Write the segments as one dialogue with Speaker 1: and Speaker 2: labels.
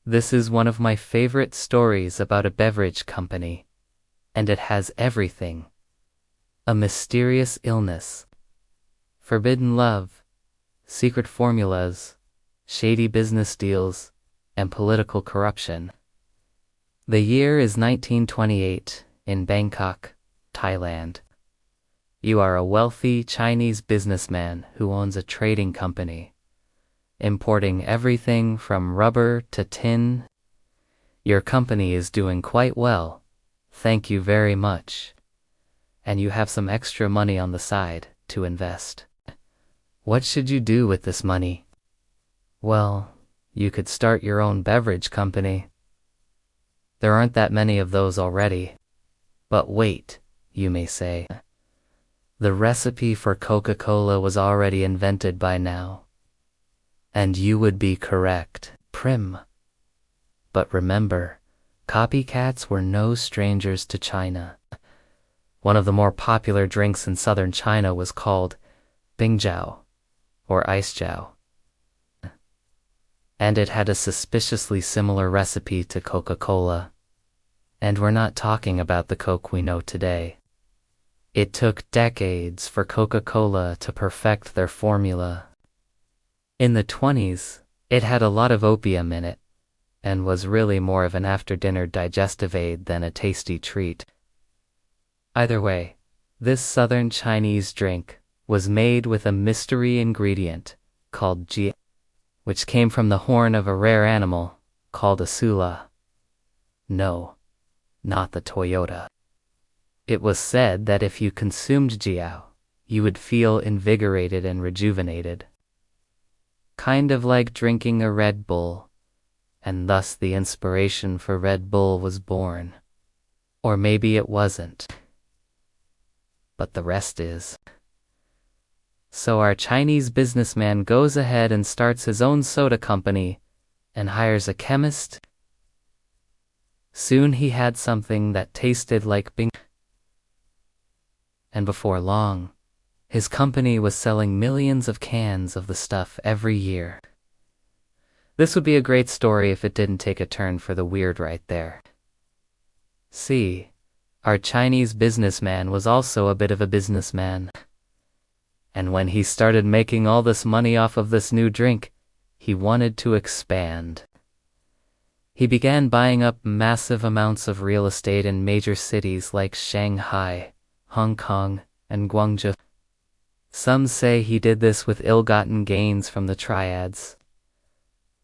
Speaker 1: This is one of my favorite stories about a beverage company, and it has everything. A mysterious illness, forbidden love, secret formulas, shady business deals, and political corruption. The year is 1928 in Bangkok, Thailand. You are a wealthy Chinese businessman who owns a trading company, importing everything from rubber to tin. Your company is doing quite well, thank you very much, and you have some extra money on the side to invest. What should you do with this money? Well, you could start your own beverage company. There aren't that many of those already. But wait, you may say. The recipe for Coca-Cola was already invented by now. And you would be correct, Prim. But remember, copycats were no strangers to China. One of the more popular drinks in southern China was called Bingjiao, or ice jiao. And it had a suspiciously similar recipe to Coca-Cola. And we're not talking about the Coke we know today. It took decades for Coca-Cola to perfect their formula. In the 20s, it had a lot of opium in it, and was really more of an after-dinner digestive aid than a tasty treat. Either way, this southern Chinese drink was made with a mystery ingredient called jiao, which came from the horn of a rare animal called a sula. No, not the Toyota. It was said that if you consumed jiao, you would feel invigorated and rejuvenated. Kind of like drinking a Red Bull, and thus the inspiration for Red Bull was born. Or maybe it wasn't. But the rest is. So our Chinese businessman goes ahead and starts his own soda company and hires a chemist. Soon he had something that tasted like Bing. And before long, his company was selling millions of cans of the stuff every year. This would be a great story if it didn't take a turn for the weird right there. See, our Chinese businessman was also a bit of a businessman. And when he started making all this money off of this new drink, he wanted to expand. He began buying up massive amounts of real estate in major cities like Shanghai, Hong Kong, and Guangzhou. Some say he did this with ill-gotten gains from the triads.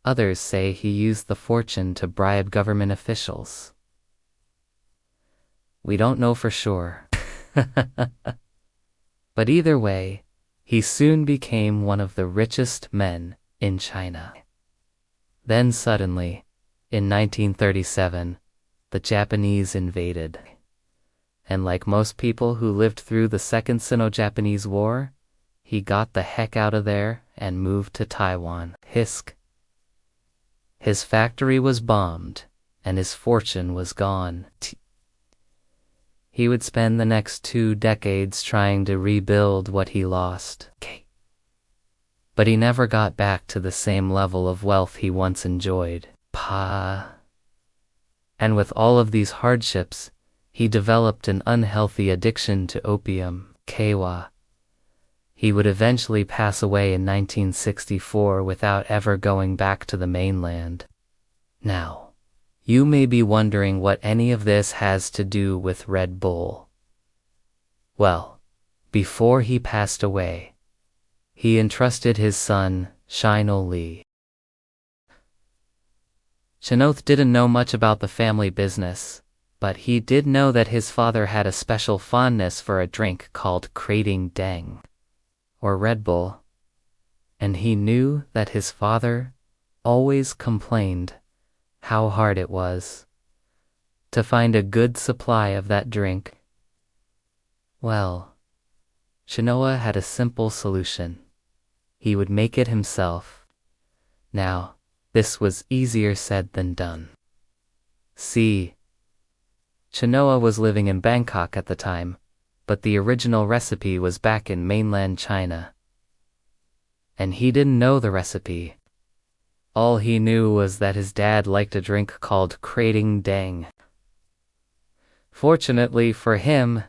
Speaker 1: Others say he used the fortune to bribe government officials. We don't know for sure. But either way, he soon became one of the richest men in China. Then suddenly, in 1937, the Japanese invaded. And like most people who lived through the Second Sino-Japanese War, he got the heck out of there and moved to Taiwan. Hisk. His factory was bombed, and his fortune was gone. He would spend the next 2 decades trying to rebuild what he lost. But he never got back to the same level of wealth he once enjoyed. And with all of these hardships, he developed an unhealthy addiction to opium, Kawa. He would eventually pass away in 1964 without ever going back to the mainland. Now, you may be wondering what any of this has to do with Red Bull. Well, before he passed away, he entrusted his son, Shino Li. Chinoth didn't know much about the family business, but he did know that his father had a special fondness for a drink called Krating Deng, or Red Bull, and he knew that his father always complained how hard it was to find a good supply of that drink. Well, Shinoa had a simple solution. He would make it himself. Now, this was easier said than done. See, Shinoa was living in Bangkok at the time, but the original recipe was back in mainland China. And he didn't know the recipe. All he knew was that his dad liked a drink called Krating Daeng. Fortunately for him,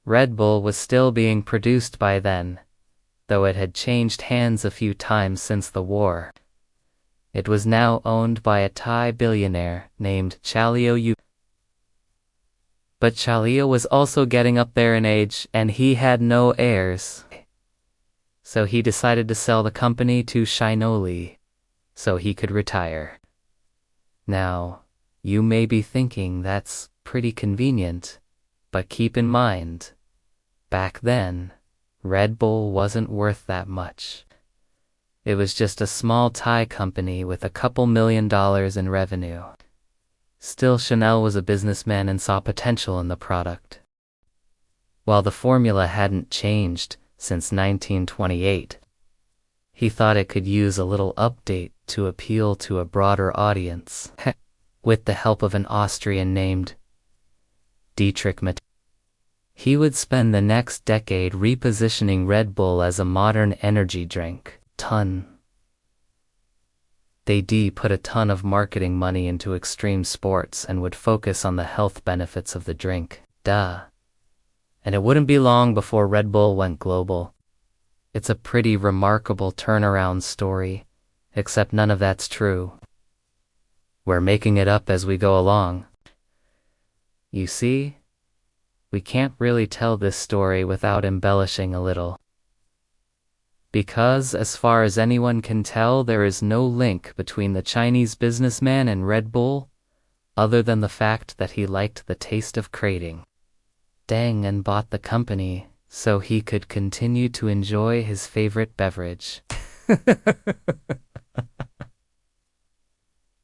Speaker 1: Red Bull was still being produced by then, though it had changed hands a few times since the war. It was now owned by a Thai billionaire named Chaleo Yu. But Chaleo was also getting up there in age, and he had no heirs. So he decided to sell the company to Shinoli, so he could retire. Now, you may be thinking that's pretty convenient, but keep in mind, back then, Red Bull wasn't worth that much. It was just a small Thai company with a couple $1 million in revenue. Still, Chanel was a businessman and saw potential in the product. While the formula hadn't changed since 1928, he thought it could use a little update to appeal to a broader audience. With the help of an Austrian named Dietrich Mateschitz, he would spend the next decade repositioning Red Bull as a modern energy drink. They put a ton of marketing money into extreme sports and would focus on the health benefits of the drink. And it wouldn't be long before Red Bull went global. It's a pretty remarkable turnaround story, except none of that's true. We're making it up as we go along. You see, we can't really tell this story without embellishing a little. Because, as far as anyone can tell, there is no link between the Chinese businessman and Red Bull, other than the fact that he liked the taste of Krating Daeng and bought the company so he could continue to enjoy his favorite beverage.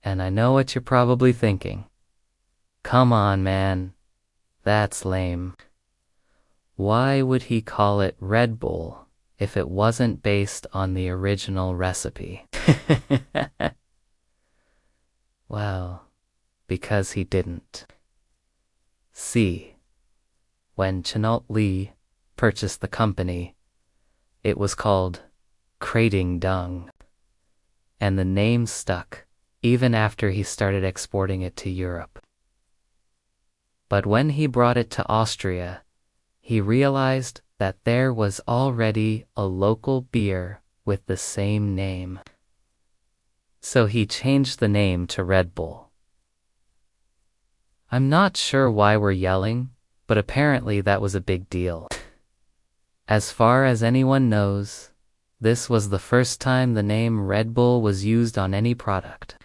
Speaker 1: And I know what you're probably thinking. Come on, man. That's lame. Why would he call it Red Bull if it wasn't based on the original recipe? Well, because he didn't. See, when Chennault Lee purchased the company, it was called Krating Daeng, and the name stuck even after he started exporting it to Europe. But when he brought it to Austria, he realized that there was already a local beer with the same name. So he changed the name to Red Bull. I'm not sure why we're yelling, but apparently that was a big deal. As far as anyone knows, this was the first time the name Red Bull was used on any product.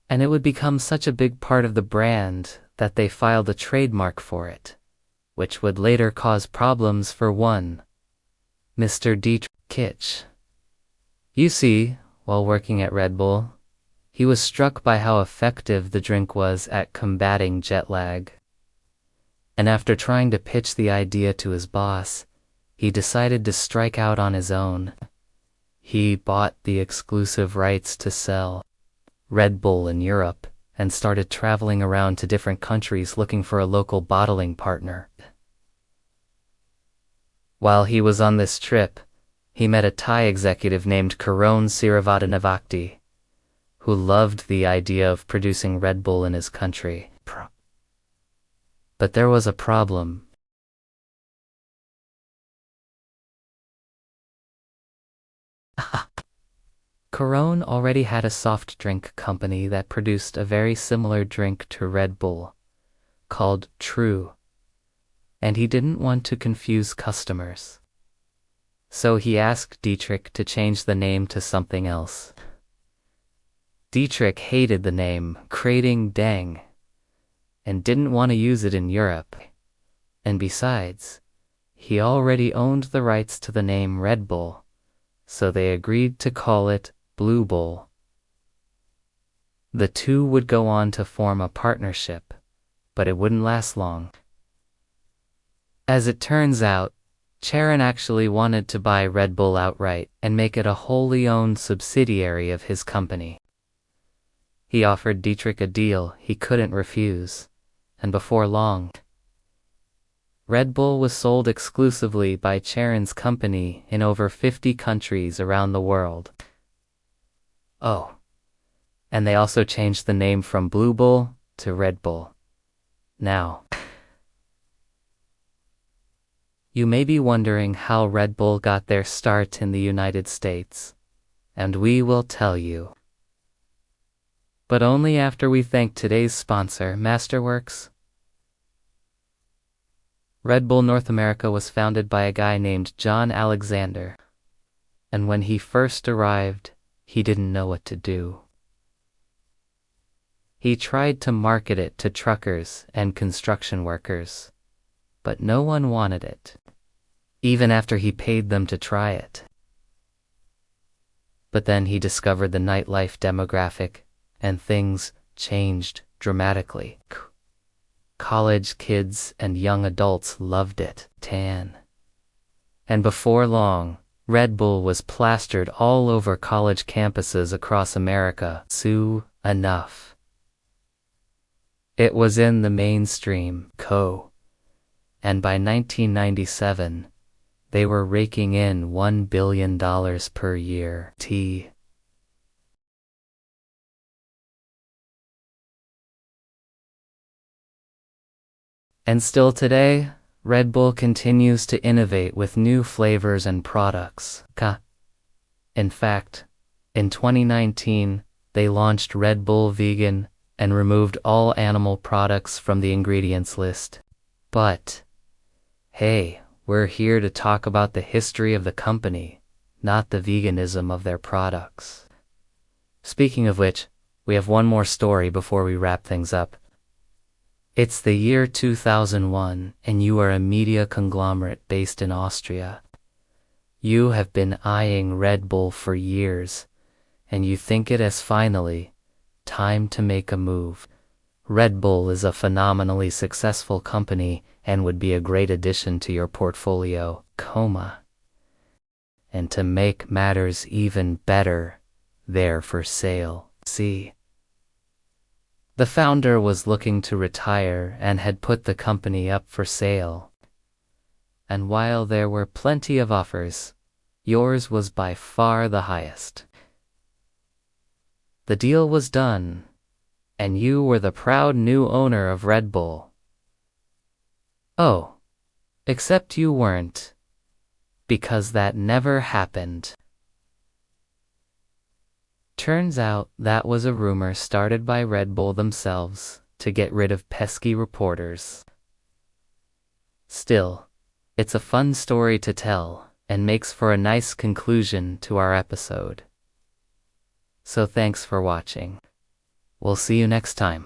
Speaker 1: And it would become such a big part of the brand that they filed a trademark for it, which would later cause problems for one Mr. Dietrich Kitsch. You see, while working at Red Bull, he was struck by how effective the drink was at combating jet lag. And after trying to pitch the idea to his boss, he decided to strike out on his own. He bought the exclusive rights to sell Red Bull in Europe and started traveling around to different countries looking for a local bottling partner. While he was on this trip, he met a Thai executive named Karon Siravattanavakti, who loved the idea of producing Red Bull in his country. But there was a problem. Karon already had a soft drink company that produced a very similar drink to Red Bull, called True, and he didn't want to confuse customers. So he asked Dietrich to change the name to something else. Dietrich hated the name Krating Daeng and didn't want to use it in Europe. And besides, he already owned the rights to the name Red Bull, so they agreed to call it Blue Bull. The two would go on to form a partnership, but it wouldn't last long. As it turns out, Charon actually wanted to buy Red Bull outright and make it a wholly owned subsidiary of his company. He offered Dietrich a deal he couldn't refuse, and before long, Red Bull was sold exclusively by Charon's company in over 50 countries around the world. Oh, and they also changed the name from Blue Bull to Red Bull. Now, you may be wondering how Red Bull got their start in the United States, and we will tell you. But only after we thank today's sponsor, Masterworks. Red Bull North America was founded by a guy named John Alexander, and when he first arrived, he didn't know what to do. He tried to market it to truckers and construction workers, but no one wanted it, even after he paid them to try it. But then he discovered the nightlife demographic, and things changed dramatically. College kids and young adults loved it. And before long, Red Bull was plastered all over college campuses across America. Soon enough, it was in the mainstream, and by 1997, they were raking in $1 billion per year. And still today, Red Bull continues to innovate with new flavors and products. In fact, in 2019, they launched Red Bull Vegan and removed all animal products from the ingredients list. But, hey, we're here to talk about the history of the company, not the veganism of their products. Speaking of which, we have one more story before we wrap things up. It's the year 2001, and you are a media conglomerate based in Austria. You have been eyeing Red Bull for years, and you think it has finally time to make a move. Red Bull is a phenomenally successful company and would be a great addition to your portfolio, and to make matters even better, they're for sale. The founder was looking to retire and had put the company up for sale. And while there were plenty of offers, yours was by far the highest. The deal was done, and you were the proud new owner of Red Bull. Oh, except you weren't, because that never happened. Turns out that was a rumor started by Red Bull themselves to get rid of pesky reporters. Still, it's a fun story to tell and makes for a nice conclusion to our episode. So thanks for watching. We'll see you next time.